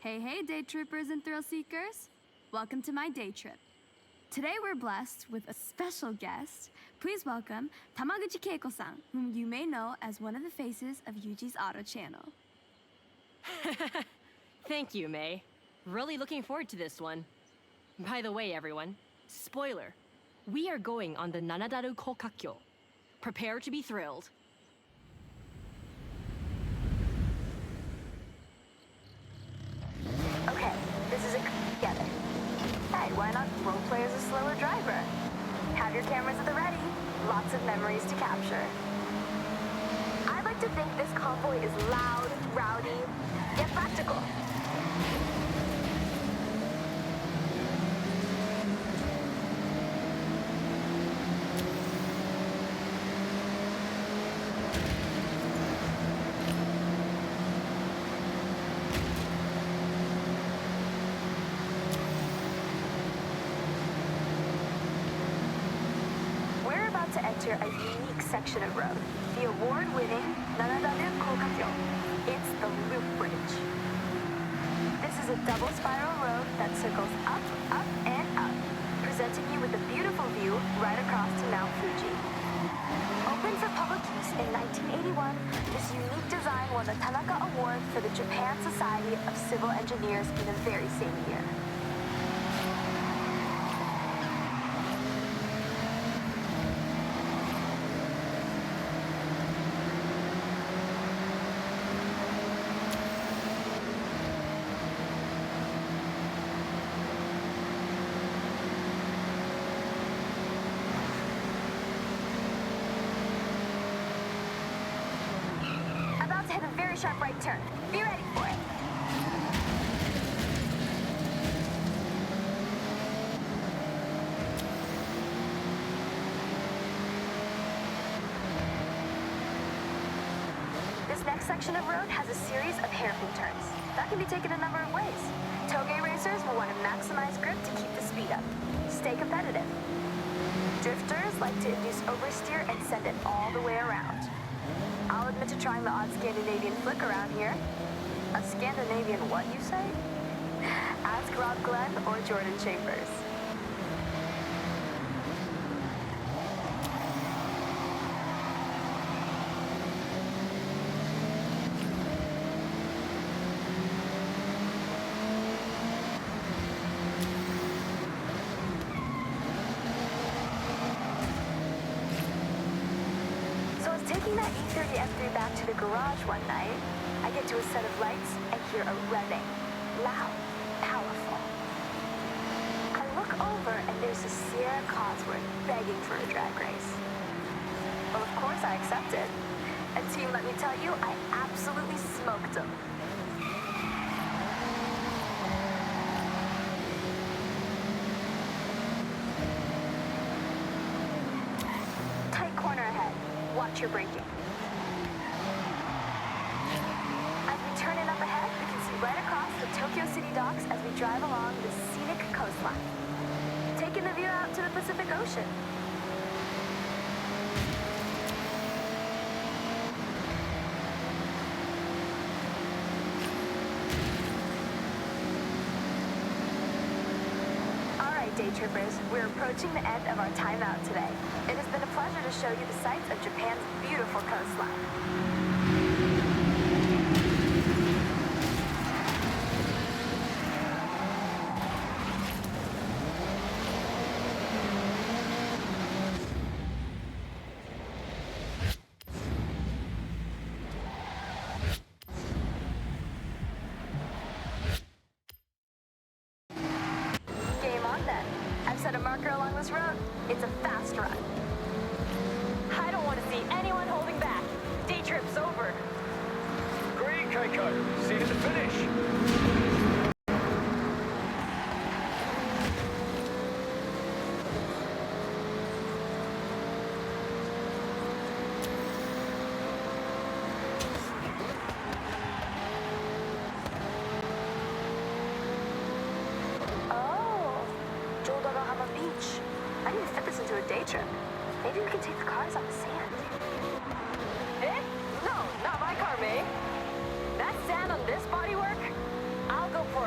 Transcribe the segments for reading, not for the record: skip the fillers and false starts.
Hey, hey, day trippers and thrill seekers. Welcome to my day trip. Today we're blessed with a special guest. Please welcome Tamaguchi Keiko-san, whom you may know as one of the faces of Yuji's Auto channel. Thank you, May. Really looking forward to this one. By the way, everyone, spoiler, we are going on the Nanadaru Kokakyo. Prepare to be thrilled. Okay, this is it together. Hey, why not roleplay as a slower driver? Have your cameras at the ready. Lots of memories to capture. I like to think this convoy is loud, rowdy, yet practical. To enter a unique section of road, the award-winning Nanadaru Kokakyo. It's the Loop Bridge. This is a double spiral road that circles up, up, and up, presenting you with a beautiful view right across to Mount Fuji. Opened for public use in 1981, this unique design won the Tanaka Award for the Japan Society of Civil Engineers in the very same year. Sharp right turn. Be ready for it. This next section of road has a series of hairpin turns. That can be taken a number of ways. Toge racers will want to maximize grip to keep the speed up. Stay competitive. Drifters like to induce oversteer and send it all the way around. I'll admit to trying the odd Scandinavian flick around here. A Scandinavian what, you say? Ask Rob Glenn or Jordan Chambers. Taking that E30 F3 back to the garage one night, I get to a set of lights and hear a revving. Loud, powerful. I look over and there's a Sierra Cosworth begging for a drag race. Well, of course I accepted. And team, let me tell you, I absolutely smoked them. Tight corner ahead. Watch your braking. As we turn in up ahead, we can see right across the Tokyo City docks as we drive along the scenic coastline, taking the view out to the Pacific Ocean. Day trippers, we're approaching the end of our time out today. It has been a pleasure to show you the sights of Japan's beautiful coastline. I've set a marker along this road. It's a fast run. I don't want to see anyone holding back. Day trip's over. Great, Keiko. See you at the finish. Beach. I need to fit this into a day trip. Maybe we can take the cars on the sand. Eh? No, not my car, May. That sand on this bodywork? I'll go for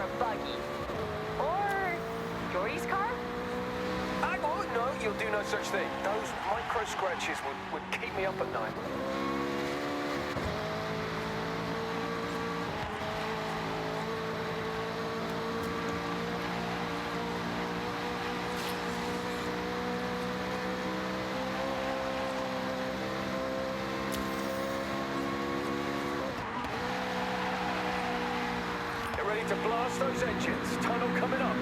such thing. Those micro scratches would keep me up at night. Get ready to blast those engines. Tunnel coming up.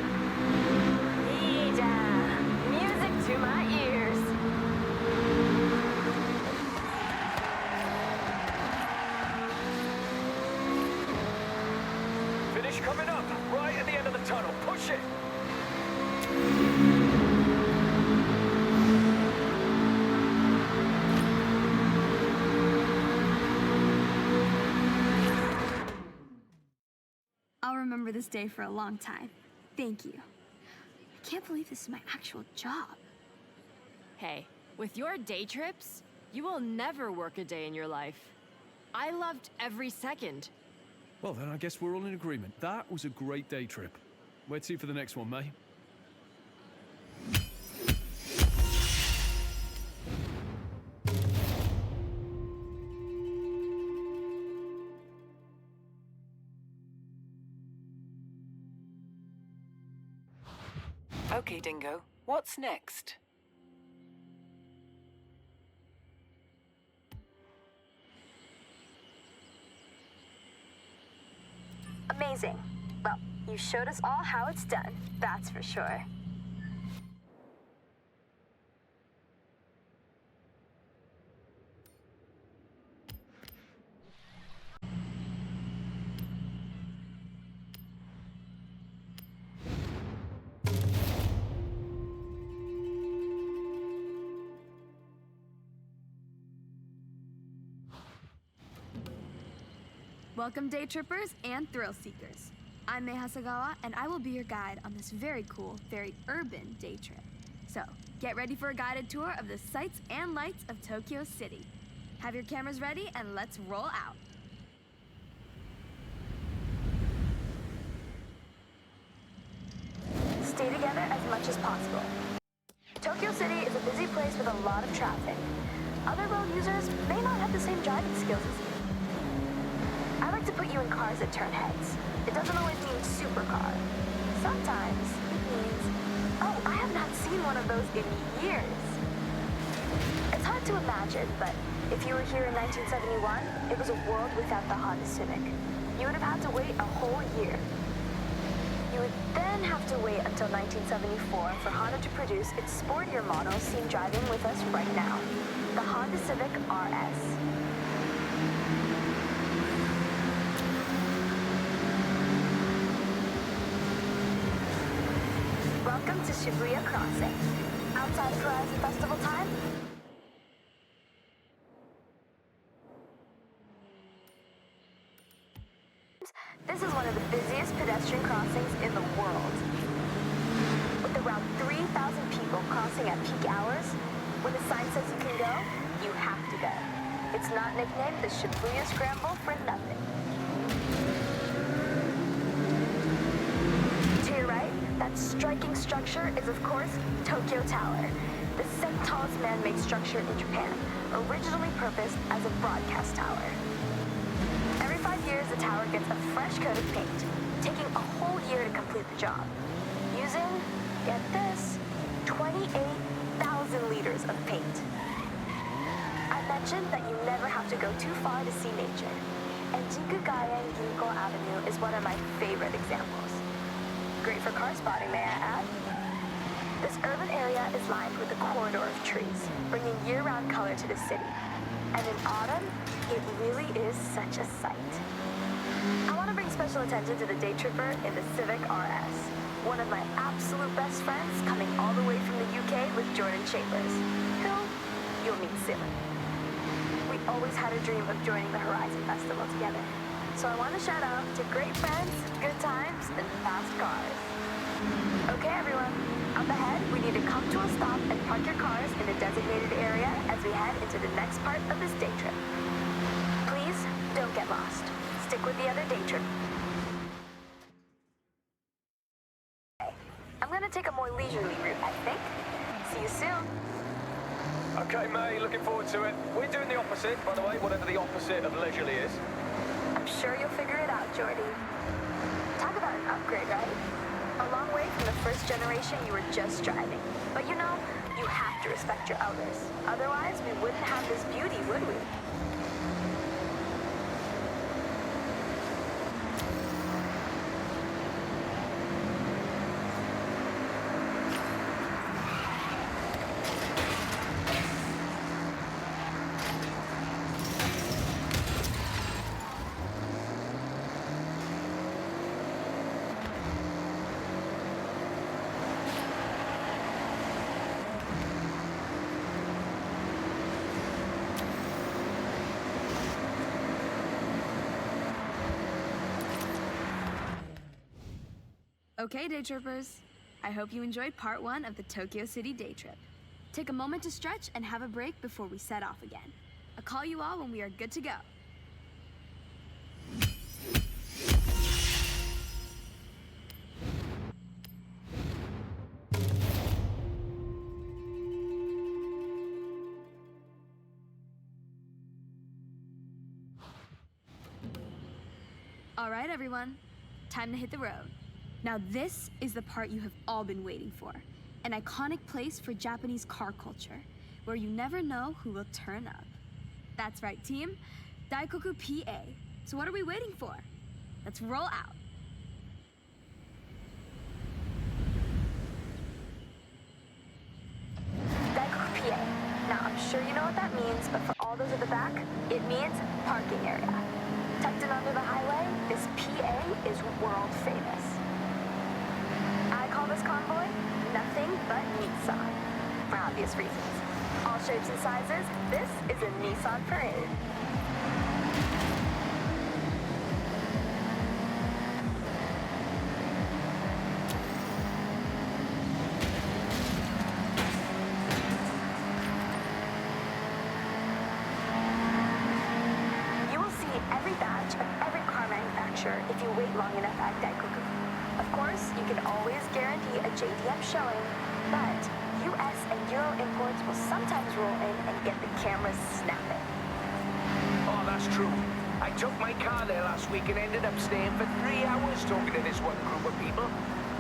Music to my ears. Finish coming up. Right at the end of the tunnel. Push it. I'll remember this day for a long time. Thank you. I can't believe this is my actual job. Hey, with your day trips, you will never work a day in your life. I loved every second. Well, then I guess we're all in agreement. That was a great day trip. Wait till you for the next one, May. Okay, Dingo. What's next? Amazing. Well, you showed us all how it's done, that's for sure. Welcome, day trippers and thrill seekers. I'm Mei Hasagawa, and I will be your guide on this very cool, very urban day trip. So, get ready for a guided tour of the sights and lights of Tokyo City. Have your cameras ready, and let's roll out. Stay together as much as possible. Tokyo City is a busy place with a lot of traffic. Other road users may not have the same driving skills as you. I like to put you in cars that turn heads. It doesn't always mean supercar. Sometimes it means, oh, I have not seen one of those in years. It's hard to imagine, but if you were here in 1971, it was a world without the Honda Civic. You would have had to wait a whole year. You would then have to wait until 1974 for Honda to produce its sportier model seen driving with us right now, the Honda Civic RS. Welcome to Shibuya Crossing. Outside of Horizon Festival time, this is one of the busiest pedestrian crossings in the world. With around 3,000 people crossing at peak hours, when the sign says you can go, you have to go. It's not nicknamed the Shibuya Scramble for nothing. To your right, that striking structure is, of course, Tokyo Tower, the second tallest man-made structure in Japan, originally purposed as a broadcast tower. Every 5 years, the tower gets a fresh coat of paint, taking a whole year to complete the job, using, get this, 28,000 liters of paint. I mentioned that you never have to go too far to see nature, and Jikugayen Ginko Avenue is one of my favorite examples. Great for car spotting, may I add? This urban area is lined with a corridor of trees, bringing year-round color to the city. And in autumn, it really is such a sight. I want to bring special attention to the day tripper in the Civic RS, one of my absolute best friends coming all the way from the UK with Jordan Chambers, who you'll meet soon. We always had a dream of joining the Horizon Festival together. So I want to shout out to great friends, good times, and fast cars. Okay, everyone. Up ahead, we need to come to a stop and park your cars in the designated area as we head into the next part of this day trip. Please, don't get lost. Stick with the other day trip. I'm gonna take a more leisurely route, I think. See you soon. Okay, May, looking forward to it. We're doing the opposite, by the way, whatever the opposite of leisurely is. I'm sure you'll figure it out, Jordy. Talk about an upgrade, right? A long way from the first generation you were just driving. But you know, you have to respect your elders. Otherwise, we wouldn't have this beauty, would we? Okay, day trippers. I hope you enjoyed part 1 of the Tokyo City day trip. Take a moment to stretch and have a break before we set off again. I'll call you all when we are good to go. All right, everyone. Time to hit the road. Now this is the part you have all been waiting for. An iconic place for Japanese car culture, where you never know who will turn up. That's right, team. Daikoku PA. So what are we waiting for? Let's roll out. Daikoku PA. Now, I'm sure you know what that means, but for all those at the back, it means parking area. Tucked in under the highway, this PA is world famous. I call this convoy nothing but Nissan, for obvious reasons. All shapes and sizes, this is a Nissan parade. You will see every badge of every car manufacturer if you wait long enough at Daikoku. Of course, you can always guarantee a JDM showing, but US and Euro imports will sometimes roll in and get the cameras snapping. Oh, that's true. I took my car there last week and ended up staying for 3 hours talking to this one group of people.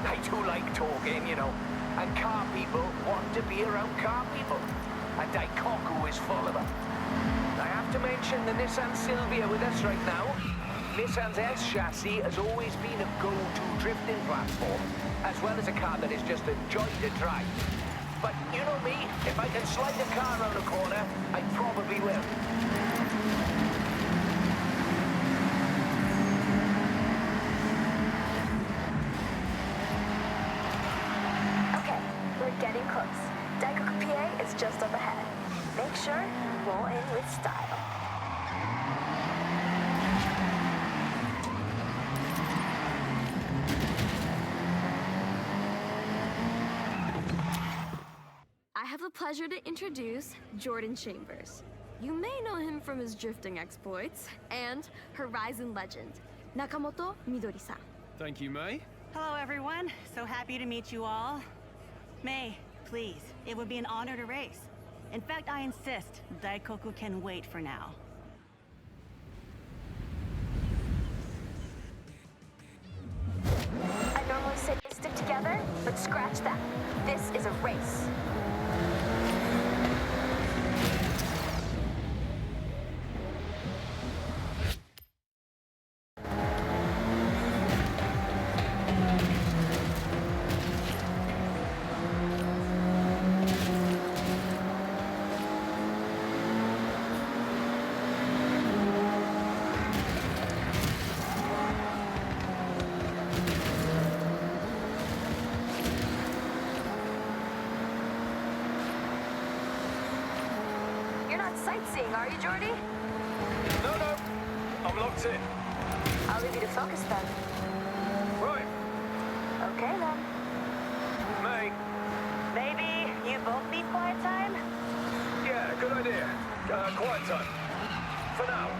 I do like talking, you know. And car people want to be around car people. And Daikoku is full of them. I have to mention the Nissan Silvia with us right now. Nissan's S chassis has always been a go-to drifting platform, as well as a car that is just a joy to drive. But you know me, if I can slide a car around a corner, I probably will. Okay, we're getting close. Daikoku PA is just up ahead. Make sure you roll in with style. I have the pleasure to introduce Jordan Chambers. You may know him from his drifting exploits and Horizon legend, Nakamoto Midori-san. Thank you, May. Hello, everyone. So happy to meet you all. May, please, it would be an honor to race. In fact, I insist, Daikoku can wait for now. I normally say stick together, but scratch that. This is a race. You're not sightseeing, are you, Jordy? No, I'm locked in. I'll leave you to focus then. Right, Okay then. May. Maybe you both need quiet time? Yeah, good idea. Quiet time. For now.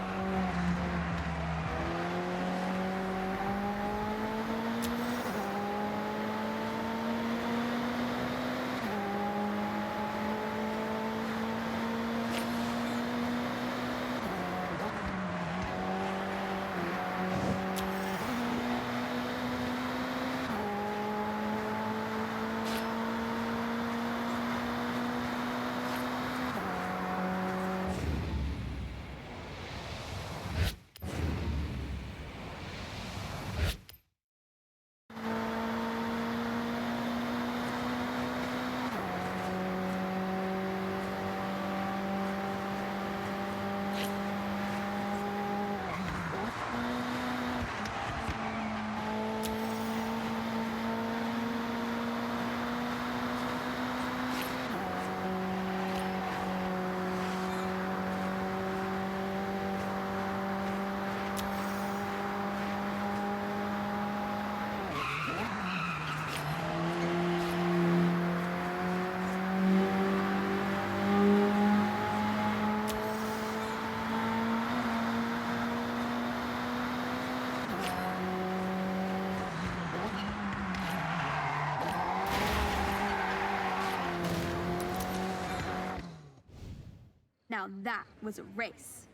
Now that was a race.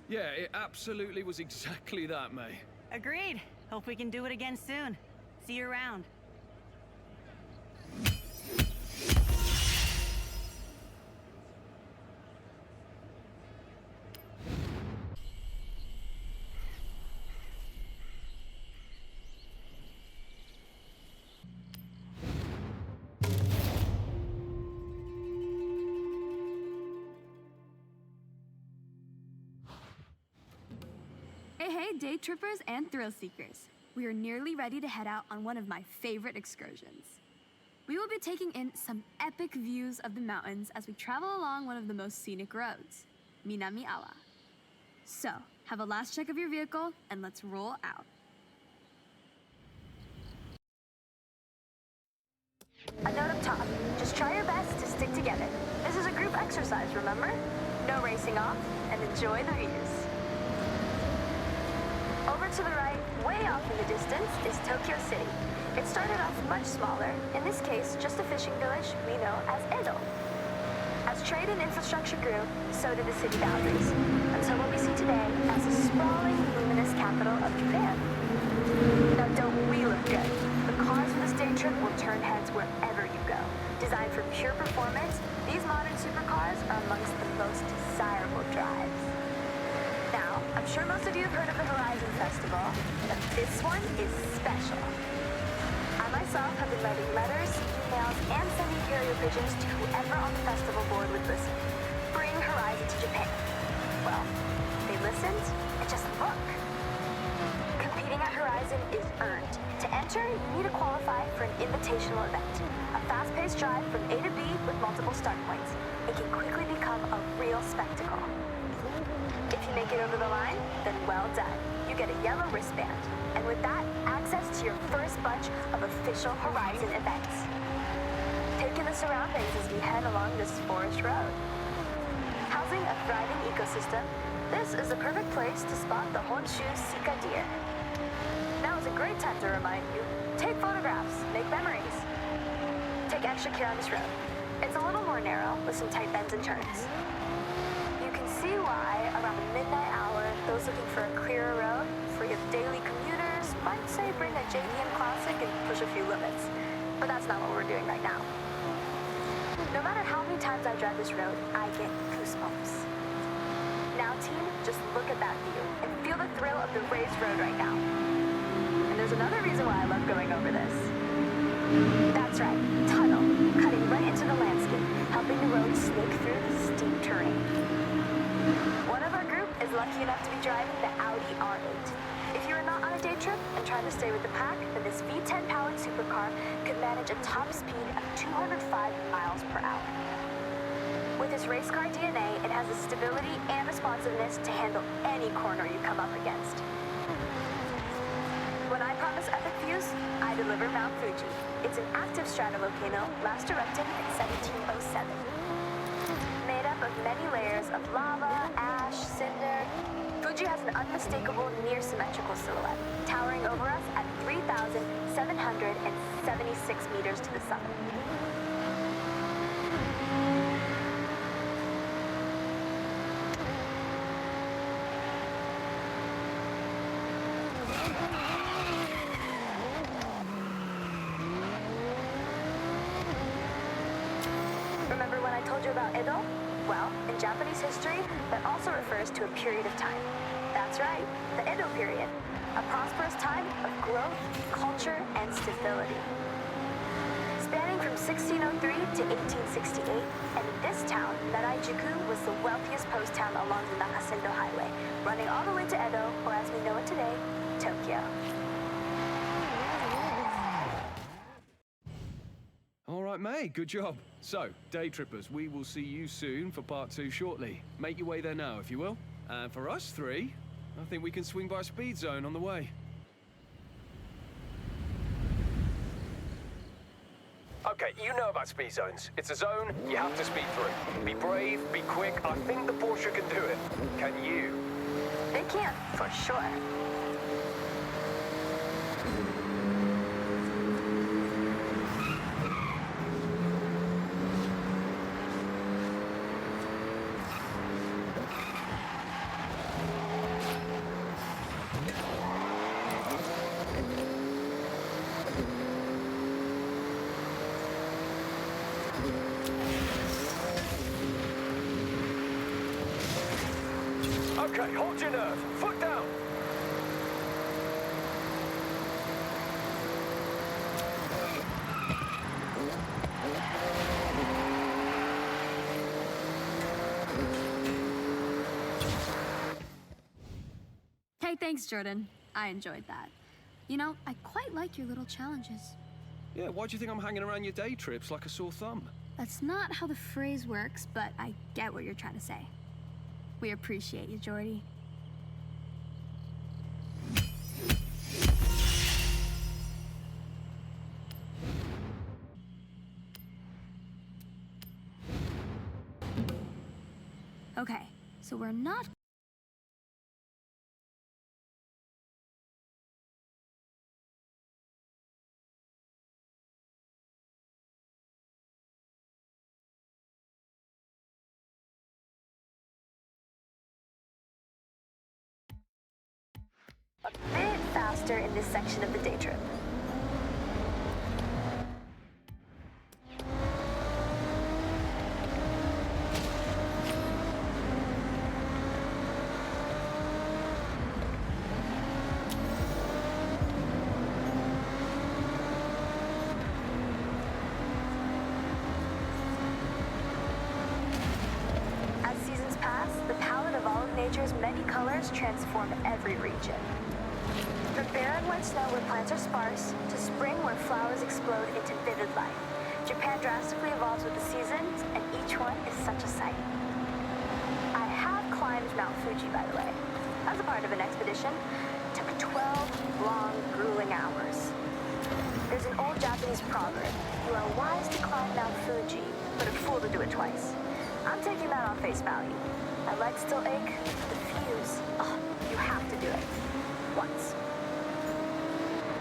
Yeah, it absolutely was exactly that, May. Agreed. Hope we can do it again soon. See you around. Hey, day trippers and thrill seekers. We are nearly ready to head out on one of my favorite excursions. We will be taking in some epic views of the mountains as we travel along one of the most scenic roads, Minami Awa. So, have a last check of your vehicle and let's roll out. A note up top. Just try your best to stick together. This is a group exercise, remember? No racing off, and enjoy the views. Over to the right, way off in the distance, is Tokyo City. It started off much smaller, in this case, just a fishing village we know as Edo. As trade and infrastructure grew, so did the city boundaries, until what we see today as the sprawling, luminous capital of Japan. Now don't we look good? The cars for this day trip will turn heads wherever you go. Designed for pure performance, these modern supercars are amongst the most desirable drives. Now, I'm sure most of you have heard of the Horizon Festival, but this one is special. I myself have been writing letters, emails, and sending carrier pigeons to whoever on the festival board would listen. Bring Horizon to Japan. Well, they listened, and just look. Competing at Horizon is earned. To enter, you need to qualify for an invitational event. A fast-paced drive from A to B with multiple start points. It can quickly become a real spectacle. If you make it over the line, then well done. You get a yellow wristband. And with that, access to your first bunch of official Horizon events. Take in the surroundings as we head along this forest road. Housing a thriving ecosystem, this is the perfect place to spot the Honshu Sika deer. Now is a great time to remind you, take photographs, make memories. Take extra care on this road. It's a little more narrow with some tight bends and turns. You can see why, around the midnight hour, those looking for a clearer road, free of daily commuters, might say bring a JDM Classic and push a few limits. But that's not what we're doing right now. No matter how many times I drive this road, I get goosebumps. Now, team, just look at that view and feel the thrill of the raised road right now. And there's another reason why I love going over this. That's right, tunnel, cutting right into the landscape, helping the road snake through the steep terrain. One of our group is lucky enough to be driving the Audi R8. If you are not on a day trip and trying to stay with the pack, then this V10-powered supercar could manage a top speed of 205 miles per hour. With its race car DNA, it has the stability and responsiveness to handle any corner you come up against. When I promise epic views, I deliver Mount Fuji. It's an active stratovolcano, last erupted in 1707. Made up of many layers of lava, ash, cinder, Fuji has an unmistakable near-symmetrical silhouette, towering over us at 3,776 meters to the summit. Remember when I told you about Edo? Well, in Japanese history, that also refers to a period of time. That's right, the Edo period. A prosperous time of growth, culture, and stability. Spanning from 1603 to 1868, and this town, Naraijuku, was the wealthiest post town along the Nakasendo Highway, running all the way to Edo, or as we know it today, Tokyo. All right, May, good job. So, day trippers, we will see you soon for part 2 shortly. Make your way there now, if you will. And for us 3, I think we can swing by a speed zone on the way. Okay, you know about speed zones. It's a zone you have to speed through. Be brave, be quick. I think the Porsche can do it. Can you? They can, for sure. Okay, hold your nerve. Foot down. Hey, thanks, Jordan. I enjoyed that. You know, I quite like your little challenges. Yeah, why do you think I'm hanging around your day trips like a sore thumb? That's not how the phrase works, but I get what you're trying to say. We appreciate you, Jordy. Okay, so we're not a bit faster in this section of the day trip. As seasons pass, the palette of all of nature's many colors transform every region. From barren white snow where plants are sparse, to spring where flowers explode into vivid life, Japan drastically evolves with the seasons, and each one is such a sight. I have climbed Mount Fuji, by the way, as a part of an expedition. It took 12 long, grueling hours. There's an old Japanese proverb: you are wise to climb Mount Fuji, but a fool to do it twice. I'm taking that on face value. My legs still ache. The views. Oh, you have to do it. Once.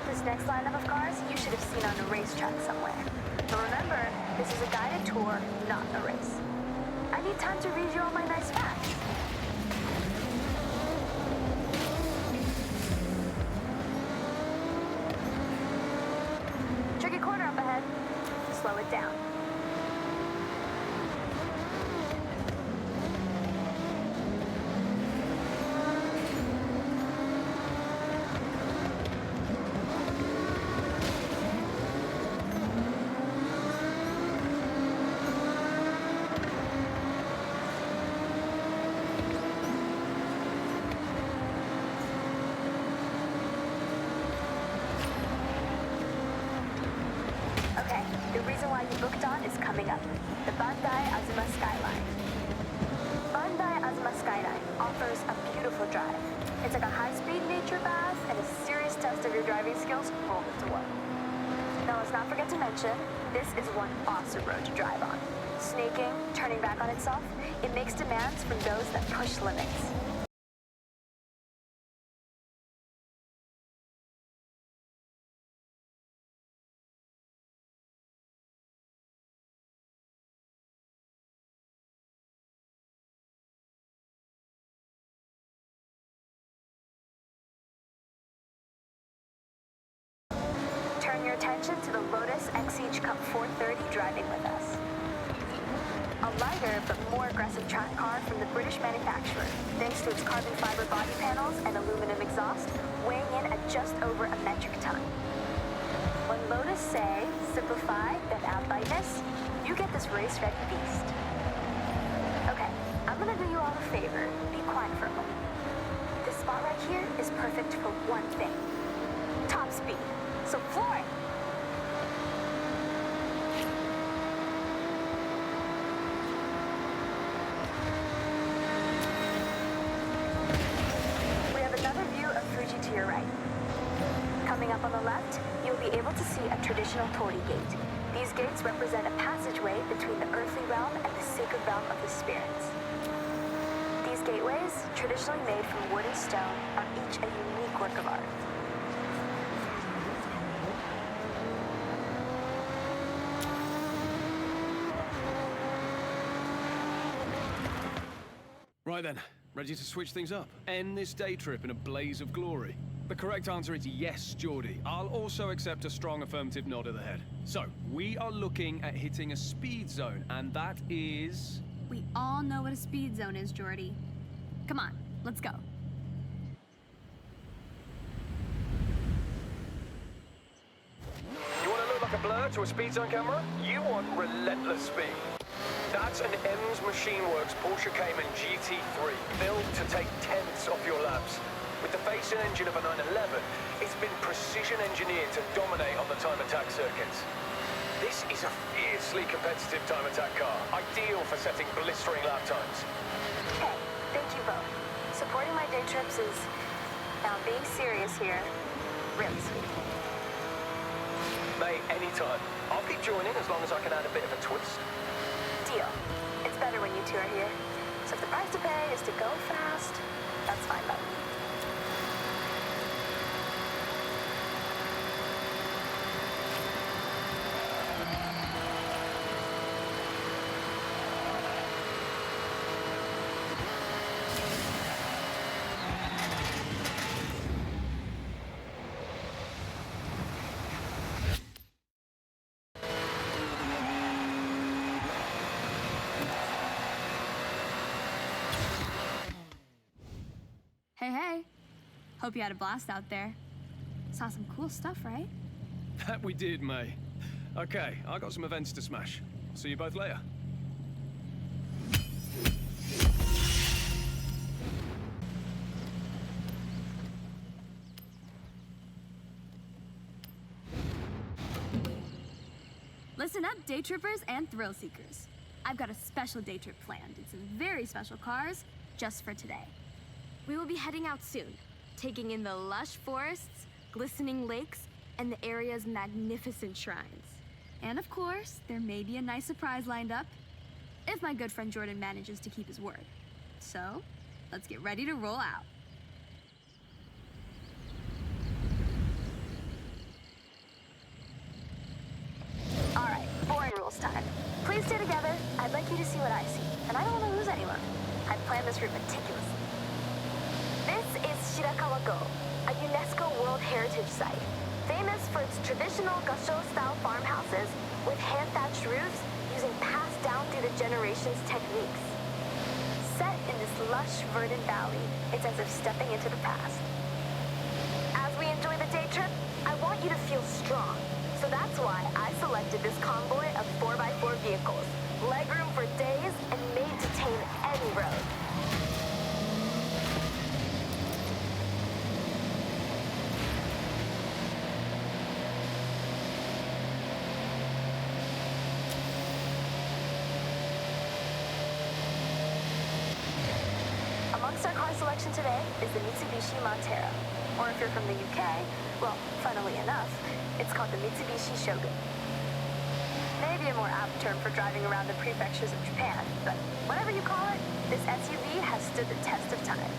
This next lineup of cars you should have seen on a racetrack somewhere. But remember, this is a guided tour, not a race. I need time to read you all my nice facts. Tricky corner up ahead. Slow it down. Okay, the reason why you booked on is coming up. The Bandai Azuma Skyline. Bandai Azuma Skyline offers a beautiful drive. It's like a high-speed nature bath and a serious test of your driving skills rolled into one. Now let's not forget to mention, this is one awesome road to drive on. Snaking, turning back on itself, it makes demands from those that push limits. Turn your attention to the Lotus Exige Cup 430 driving with us. A lighter but more aggressive track car from the British manufacturer, thanks to its carbon fiber body panels and aluminum exhaust, weighing in at just over a metric ton. When Lotus say, simplify, then add lightness, you get this race-ready beast. Okay, I'm gonna do you all a favor. Be quiet for a moment. This spot right here is perfect for one thing. Top speed. So floor it! We have another view of Fuji to your right. Coming up on the left, you'll be able to see a traditional torii gate. These gates represent a passageway between the earthly realm and the sacred realm of the spirits. These gateways, traditionally made from wood and stone, are each a unique work of art. Right then, ready to switch things up? End this day trip in a blaze of glory? The correct answer is yes, Geordie. I'll also accept a strong affirmative nod of the head. So, we are looking at hitting a speed zone, and that is... We all know what a speed zone is, Jordy. Come on, Let's go. You want to look like a blur to a speed zone camera? You want relentless speed. That's an M's Machine Works Porsche Cayman GT3, built to take tenths off your laps. With the face and engine of a 911, it's been precision engineered to dominate on the time attack circuits. This is a fiercely competitive time attack car, ideal for setting blistering lap times. Hey, thank you both. Supporting my day trips is, now being serious here, really sweet. Mate, anytime. I'll keep joining as long as I can add a bit of a twist. Deal. It's better when you two are here. So if the price to pay is to go fast, that's fine by me. Hey, hey. Hope you had a blast out there. Saw some cool stuff, right? That we did, May. Okay, I got some events to smash. See you both later. Listen up, day trippers and thrill seekers. I've got a special day trip planned in some very special cars just for today. We will be heading out soon, taking in the lush forests, glistening lakes, and the area's magnificent shrines. And of course, there may be a nice surprise lined up, if my good friend Jordan manages to keep his word. So, let's get ready to roll out. All right, boring rules time. Please stay together. I'd like you to see what I see, and I don't want to lose anyone. I've planned this route meticulously. This is Shirakawa-go, a UNESCO World Heritage Site, famous for its traditional Gasho-style farmhouses with hand-thatched roofs using passed down through the generations techniques. Set in this lush, verdant valley, it's as if stepping into the past. As we enjoy the day trip, I want you to feel strong. So that's why I selected this convoy of 4x4 vehicles, legroom for days, and made to tame any road. Amongst our car selection today is the Mitsubishi Montero, or if you're from the UK, well, funnily enough, it's called the Mitsubishi Shogun. Maybe a more apt term for driving around the prefectures of Japan, but whatever you call it, this SUV has stood the test of time.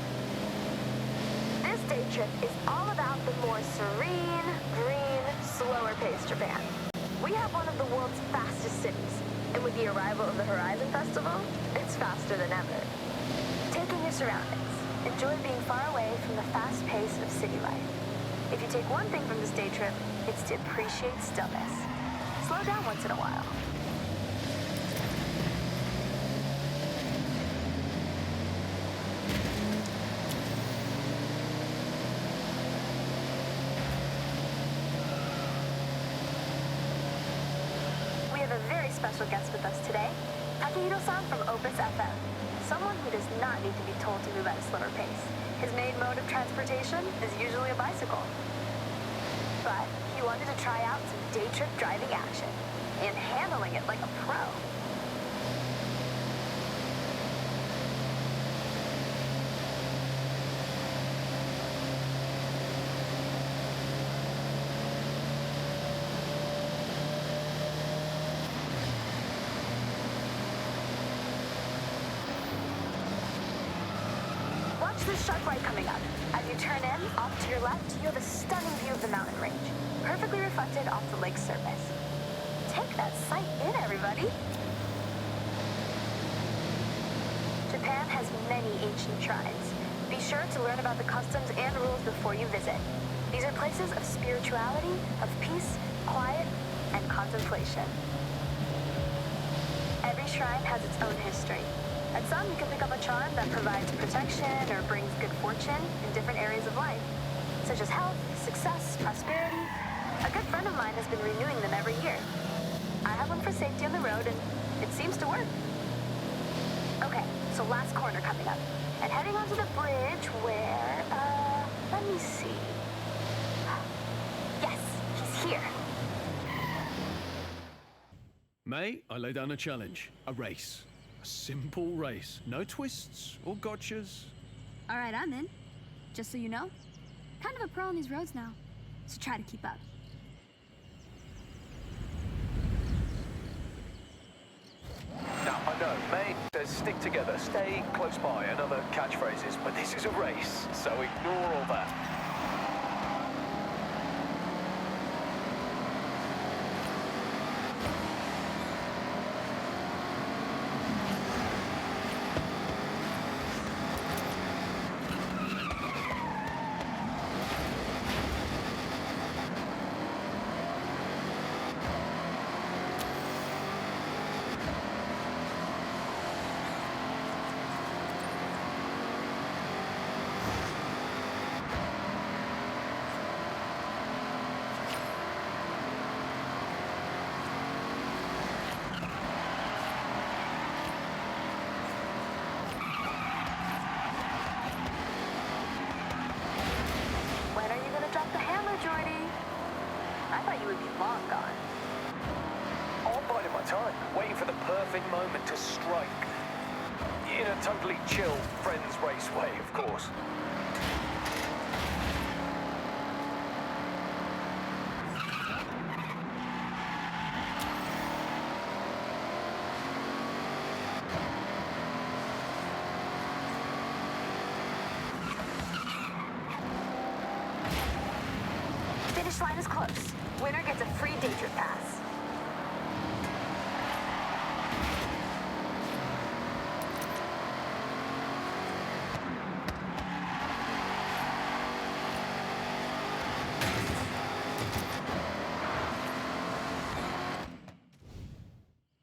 This day trip is all about the more serene, green, slower-paced Japan. We have one of the world's fastest cities, and with the arrival of the Horizon Festival, it's faster than ever. Take in your surroundings. Enjoy being far away from the fast pace of city life. If you take one thing from this day trip, it's to appreciate stillness. Slow down once in a while. We have a very special guest with us today, Takehiro-san from Opus FM. Someone who does not need to be told to move at a slower pace. His main mode of transportation is usually a bicycle. But he wanted to try out some day trip driving action and handling it like a pro. Watch this sharp right coming up. As you turn in, off to your left, you have a stunning view of the mountain range, perfectly reflected off the lake's surface. Take that sight in, everybody. Japan has many ancient shrines. Be sure to learn about the customs and rules before you visit. These are places of spirituality, of peace, quiet, and contemplation. Every shrine has its own history. At some, you can pick up a charm that provides protection or brings good fortune in different areas of life, such as health, success, prosperity. A good friend of mine has been renewing them every year. I have one for safety on the road, and it seems to work. Okay, so last corner coming up, and heading onto the bridge where, let me see. Yes, he's here. May, I lay down a challenge. A race. A simple race. No twists or gotchas. All right, I'm in. Just so you know, kind of a pro on these roads now, so try to keep up. Now, I know, May says stick together, stay close by, and other catchphrases, but this is a race, so ignore all that. long gone. I'm biding my time, waiting for the perfect moment to strike. In a totally chill, friends race way, of course. Finish line is close. Winner gets a free day trip pass.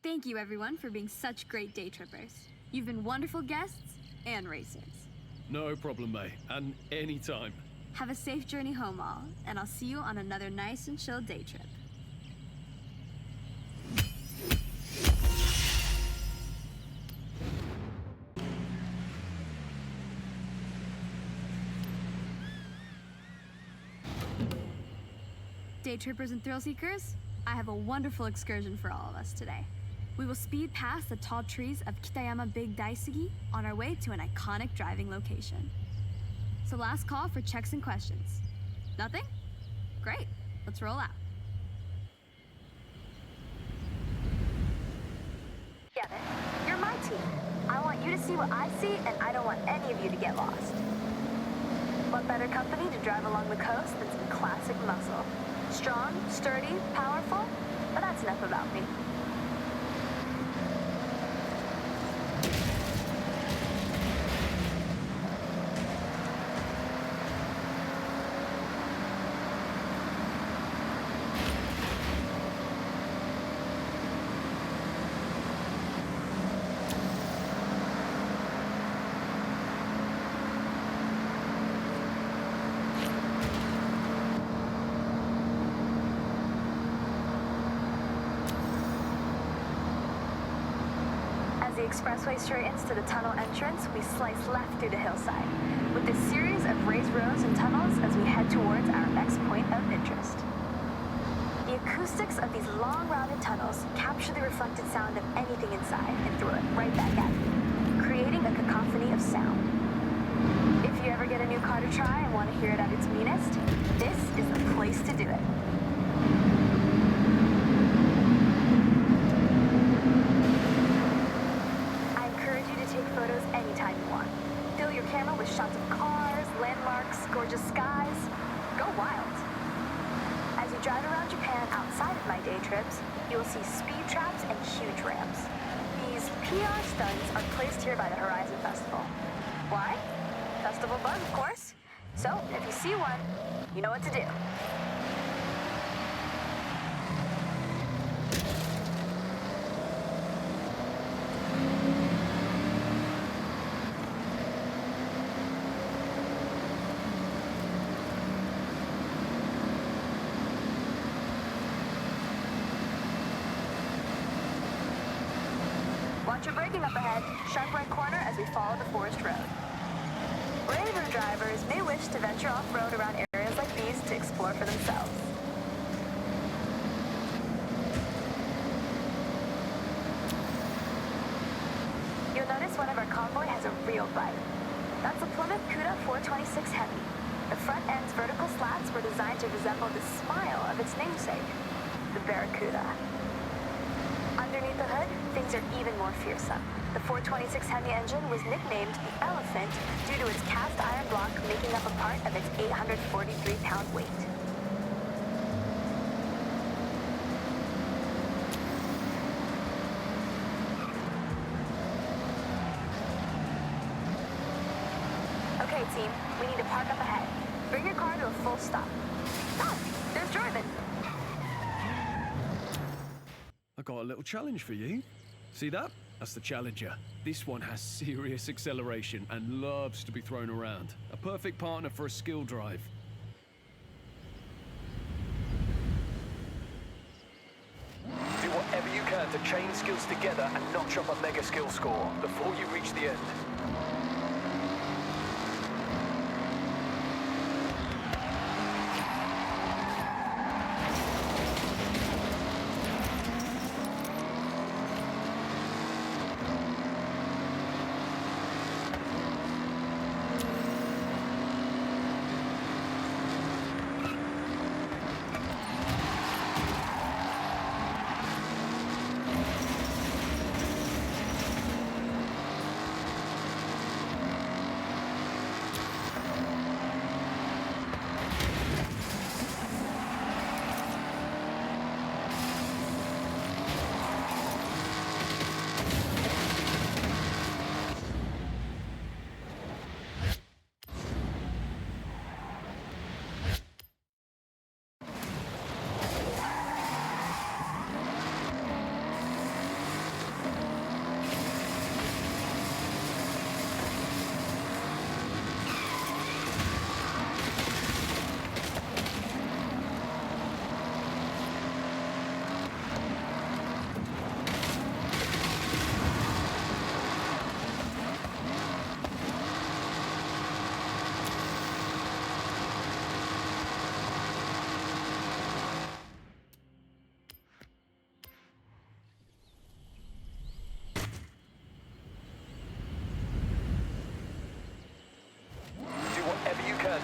Thank you, everyone, for being such great day trippers. You've been wonderful guests and racers. No problem, May. And anytime. Have a safe journey home, all, and I'll see you on another nice and chill day trip. Day trippers and thrill seekers, I have a wonderful excursion for all of us today. We will speed past the tall trees of Kitayama Big Daisugi on our way to an iconic driving location. So last call for checks and questions. Nothing? Great, let's roll out. Kevin, you're my team. I want you to see what I see, and I don't want any of you to get lost. What better company to drive along the coast than some classic muscle? Strong, sturdy, powerful? But that's enough about me. The expressway straightens to the tunnel entrance, we slice left through the hillside, with a series of raised roads and tunnels as we head towards our next point of interest. The acoustics of these long rounded tunnels capture the reflected sound of anything inside and throw it right back at you, creating a cacophony of sound. If you ever get a new car to try and want to hear it at its meanest, this is the place to do it. Photos anytime you want. Fill your camera with shots of cars, landmarks, gorgeous skies. Go wild. As you drive around Japan outside of my day trips, you will see speed traps and huge ramps. These PR stunts are placed here by the Horizon Festival. Why? Festival buzz, of course. So, if you see one, you know what to do. Watch your braking up ahead. Sharp right corner as we follow the forest road. Braver drivers may wish to venture off-road around areas like these to explore for themselves. You'll notice one of our convoy has a real bite. That's a Plymouth Cuda 426 Heavy. The front end's vertical slats were designed to resemble the smile of its namesake, the Barracuda. Underneath the hood, things are even more fearsome. The 426 Hemi engine was nicknamed the Elephant due to its cast iron block making up a part of its 843-pound weight. Okay, team, we need to park up ahead. Bring your car to a full stop. Oh, there's Jordan. I got a little challenge for you. See that? That's the Challenger. This one has serious acceleration and loves to be thrown around. A perfect partner for a skill drive. Do whatever you can to chain skills together and notch up a mega skill score before you reach the end.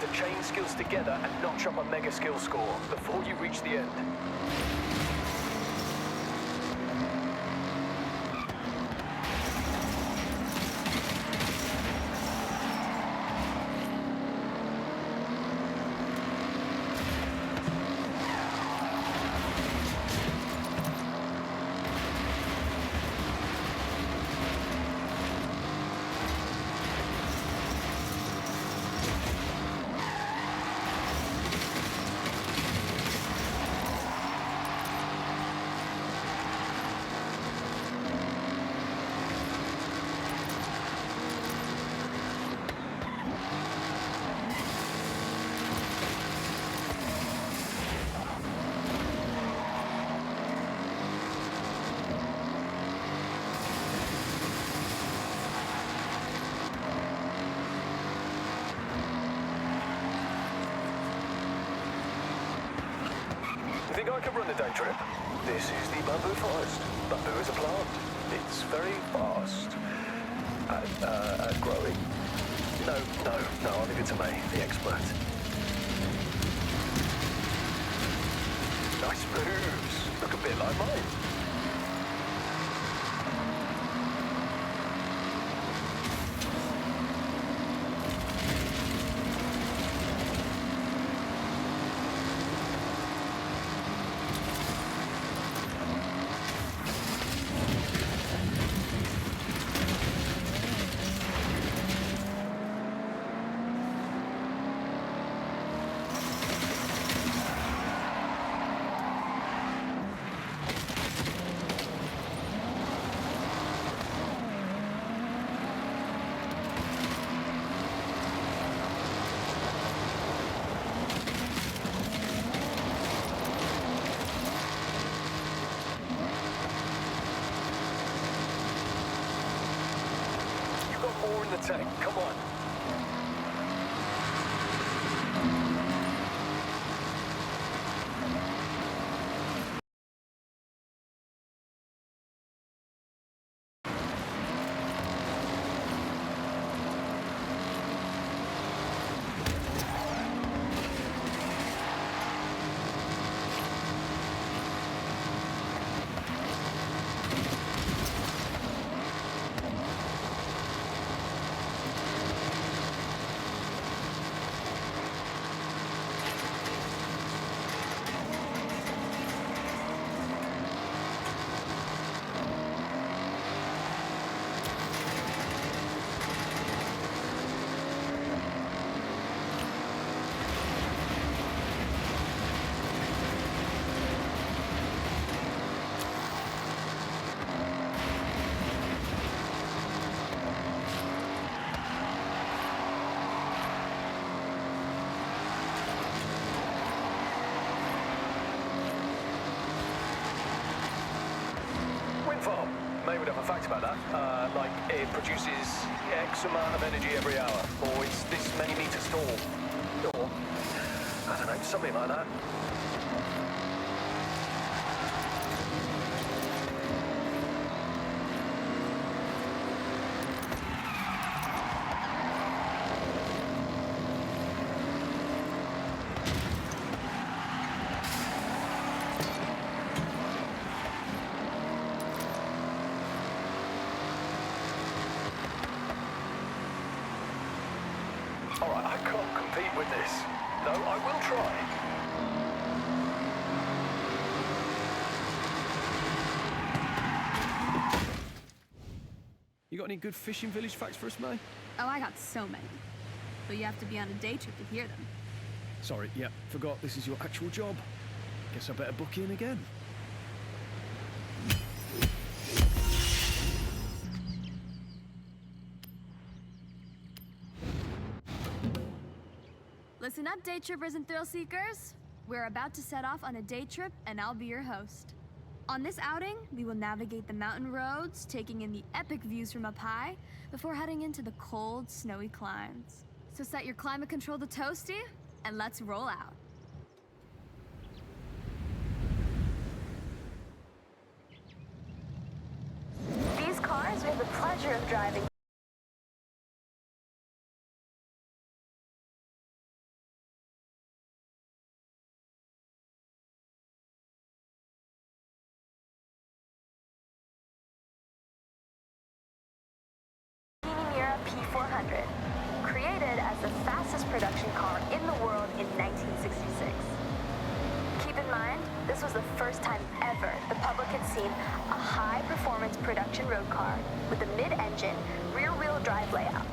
To chain skills together and notch up a mega skill score before you reach the end. Think I could run a day trip? This is the bamboo forest. Bamboo is a plant. It's very fast at growing. No, I'll leave it to me, the expert. Nice moves. Look a bit like mine. tank. Come on. Farm. May would have a fact about that. Like it produces X amount of energy every hour, or it's this many meters tall, or I don't know, something like that. All right, I can't compete with this. No, I will try. You got any good fishing village facts for us, May? Oh, I got so many. But you have to be on a day trip to hear them. Sorry, yeah, forgot this is your actual job. Guess I better book in again. Listen up, day trippers and thrill seekers. We're about to set off on a day trip, and I'll be your host. On this outing, we will navigate the mountain roads, taking in the epic views from up high, before heading into the cold, snowy climes. So set your climate control to toasty, and let's roll out. These cars we have the pleasure of driving. P400, created as the fastest production car in the world in 1966. Keep in mind, this was the first time ever the public had seen a high-performance production road car with a mid-engine, rear-wheel drive layout.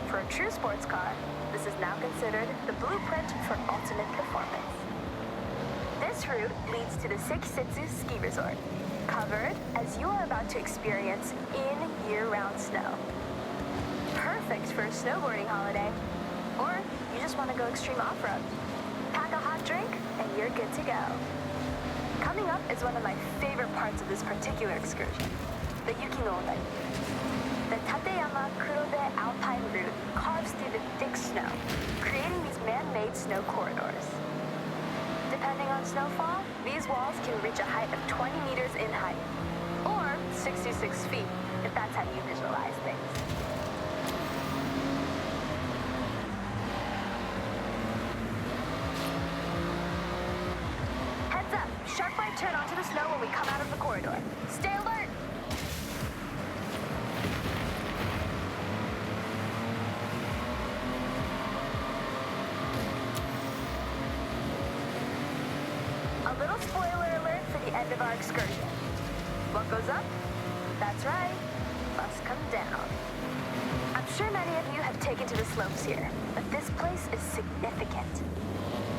For a true sports car, this is now considered the blueprint for ultimate performance. This route leads to the Sekisutsu Ski Resort, covered as you are about to experience in year-round snow. Perfect for a snowboarding holiday, or you just want to go extreme off-road. Pack a hot drink, and you're good to go. Coming up is one of my favorite parts of this particular excursion, the Yukinodai. The Tateyama Kurobe Alpine route carves through the thick snow, creating these man-made snow corridors. Depending on snowfall, these walls can reach a height of 20 meters in height, or 66 feet, if that's how you visualize things. Sharp right turn onto the snow when we come out of the corridor. Stay alert! A little spoiler alert for the end of our excursion. What goes up? That's right, must come down. I'm sure many of you have taken to the slopes here, but this place is significant.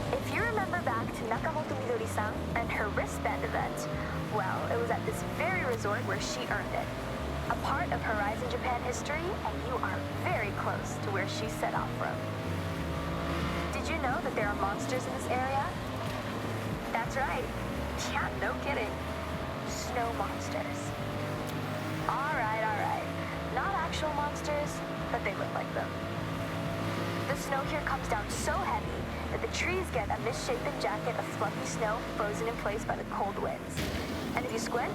If you remember back to Nakamoto Midori-san and her wristband event, well, it was at this very resort where she earned it. A part of Horizon Japan history, and you are very close to where she set off from. Did you know that there are monsters in this area? That's right. Yeah, no kidding. Snow monsters. All right. Not actual monsters, but they look like them. The snow here comes down so heavy that the trees get a misshapen jacket of fluffy snow frozen in place by the cold winds. And if you squint,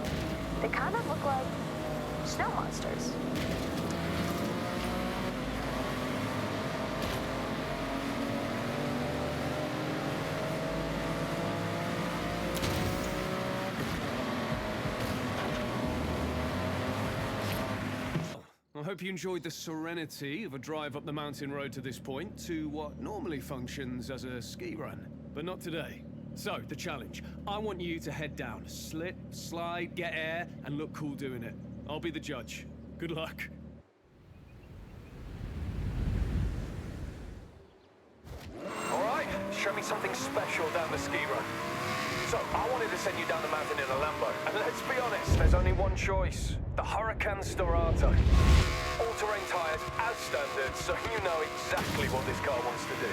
they kind of look like snow monsters. I hope you enjoyed the serenity of a drive up the mountain road to this point to what normally functions as a ski run, but not today. So, the challenge. I want you to head down, slip, slide, get air, and look cool doing it. I'll be the judge. Good luck. All right, show me something special down the ski run. So, I wanted to send you down the mountain in a Lambo, and let's be honest, there's only one choice. The Huracan Storata. All-terrain tires as standard, so you know exactly what this car wants to do.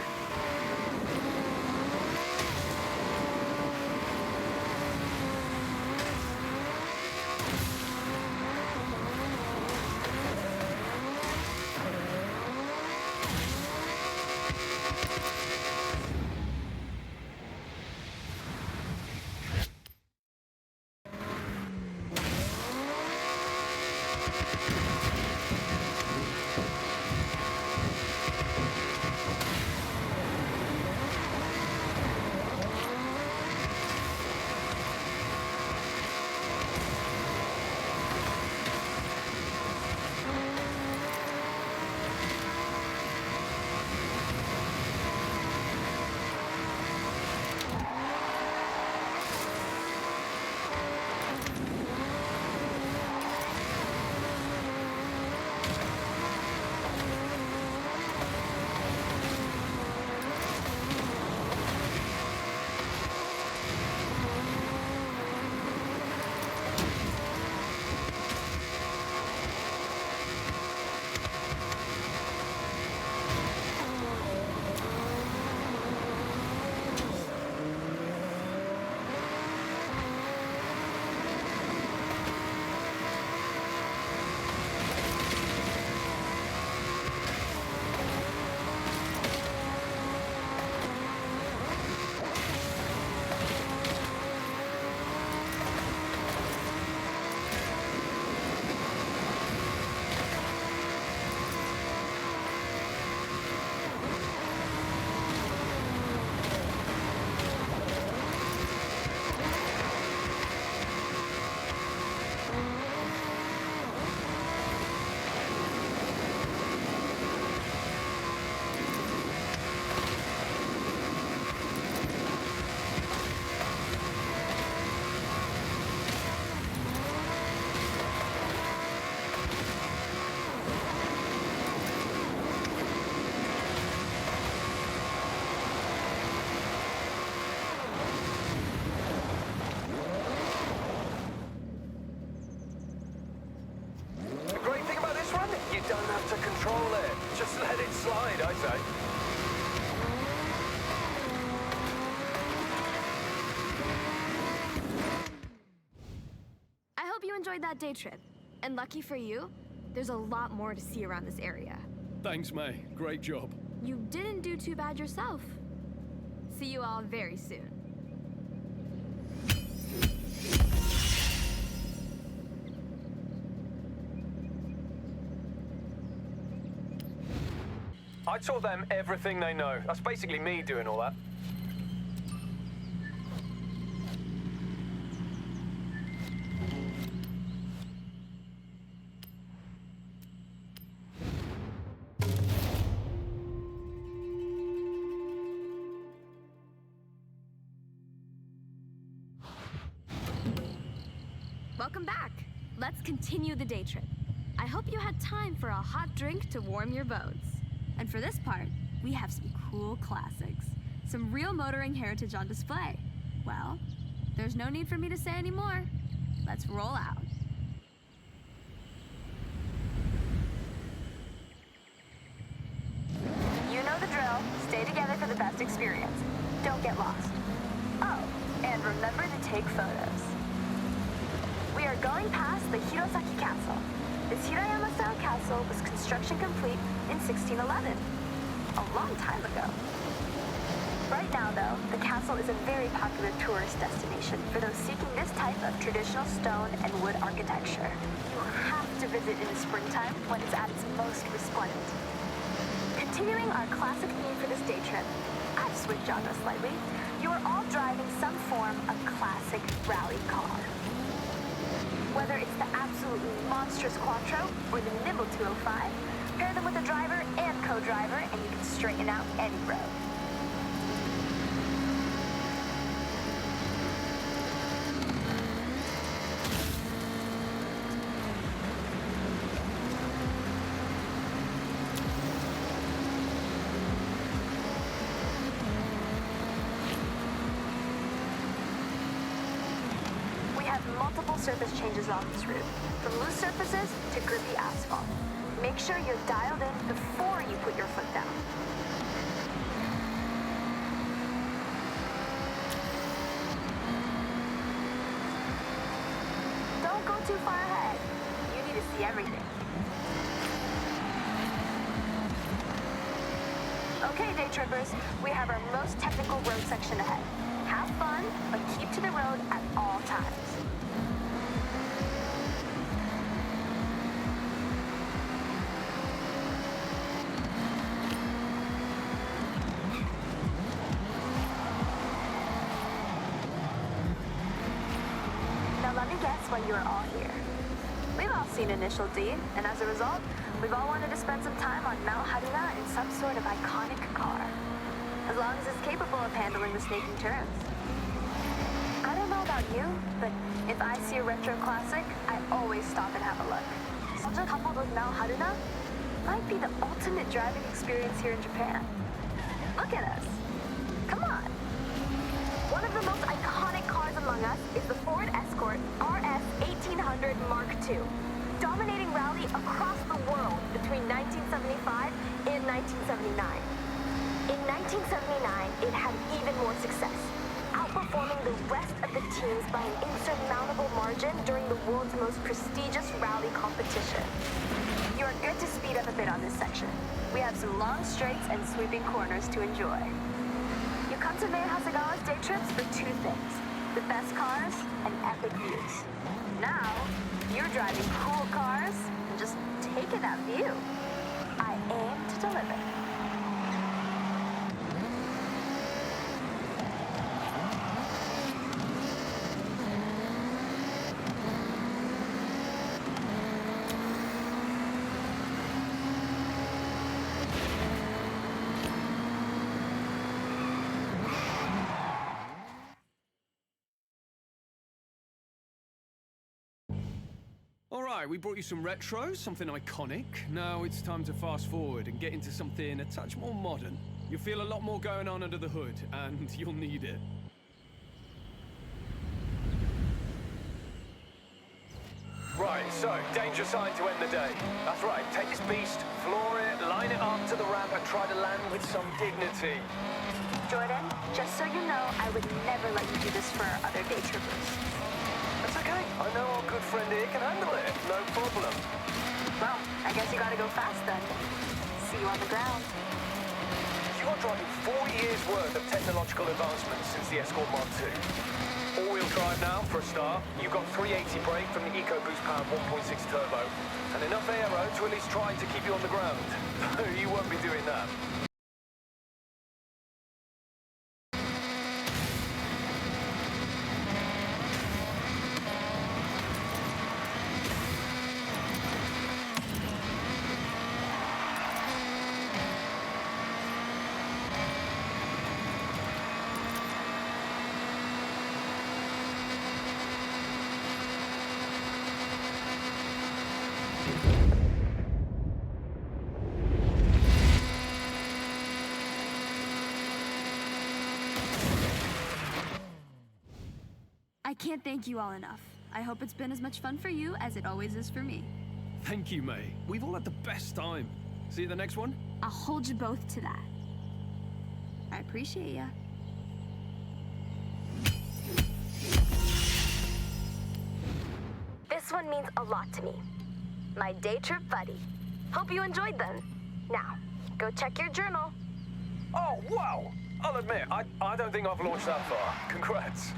slide, I say. I hope you enjoyed that day trip. And lucky for you, there's a lot more to see around this area. Thanks, May. Great job. You didn't do too bad yourself. See you all very soon. I taught them everything they know. That's basically me doing all that. Welcome back. Let's continue the day trip. I hope you had time for a hot drink to warm your bones. And for this part, we have some cool classics. Some real motoring heritage on display. Well, there's no need for me to say any more. Let's roll out. You know the drill. Stay together for the best experience. Don't get lost. Oh, and remember to take photos. We are going past the Hirosaki Castle. This Hirayama-style castle was construction complete in 1611, a long time ago. Right now, though, the castle is a very popular tourist destination for those seeking this type of traditional stone and wood architecture. You have to visit in the springtime when it's at its most resplendent. Continuing our classic theme for this day trip, I've switched genres slightly. You are all driving some form of classic rally car. Whether it's the absolutely monstrous Quattro or the nimble 205, pair them with a driver and co-driver and you can straighten out any road. Multiple surface changes on this route, from loose surfaces to grippy asphalt. Make sure you're dialed in before you put your foot down. Don't go too far ahead. You need to see everything. Okay, day trippers, we have our most technical road section ahead. Have fun, but keep to the road at all times. Now let me guess why you are all here. We've all seen Initial D, and as a result, we've all wanted to spend some time on Mount Haruna in some sort of iconic car. As long as it's capable of handling the snaking turns. I don't know about you, but if I see a retro classic, I always stop and have a look. Nostalgia coupled with Mount Haruna might be the ultimate driving experience here in Japan. Look at us. Come on. One of the most iconic cars among us is the Ford Escort RS 1800 Mark II, dominating rally across the world between 1975 and 1979. In 1979, it had even more success, outperforming the rest of the teams by an insurmountable margin during the world's most prestigious rally competition. You are good to speed up a bit on this section. We have some long straights and sweeping corners to enjoy. You come to May Hasegawa's day trips for two things: the best cars and epic views. Now, you're driving cool cars and just taking that view. I aim to deliver. All right, we brought you some retro, something iconic. Now it's time to fast forward and get into something a touch more modern. You'll feel a lot more going on under the hood, and you'll need it. Right, so, danger sign to end the day. That's right, take this beast, floor it, line it up to the ramp, and try to land with some dignity. Jordan, just so you know, I would never let you do this for our other day trippers. That's okay. I know our good friend here can handle it. No problem. Well, I guess you gotta go fast then. See you on the ground. You are driving 4 years' worth of technological advancements since the Escort Mark II. All-wheel drive now, for a start. You've got 380 brake from the EcoBoost powered 1.6 turbo, and enough aero to at least try to keep you on the ground. You won't be doing that. I can't thank you all enough. I hope it's been as much fun for you as it always is for me. Thank you, May. We've all had the best time. See you at the next one? I'll hold you both to that. I appreciate ya. This one means a lot to me. my day trip buddy. Hope you enjoyed them. Now, go check your journal. Oh, wow! I'll admit, I don't think I've launched that far. Congrats.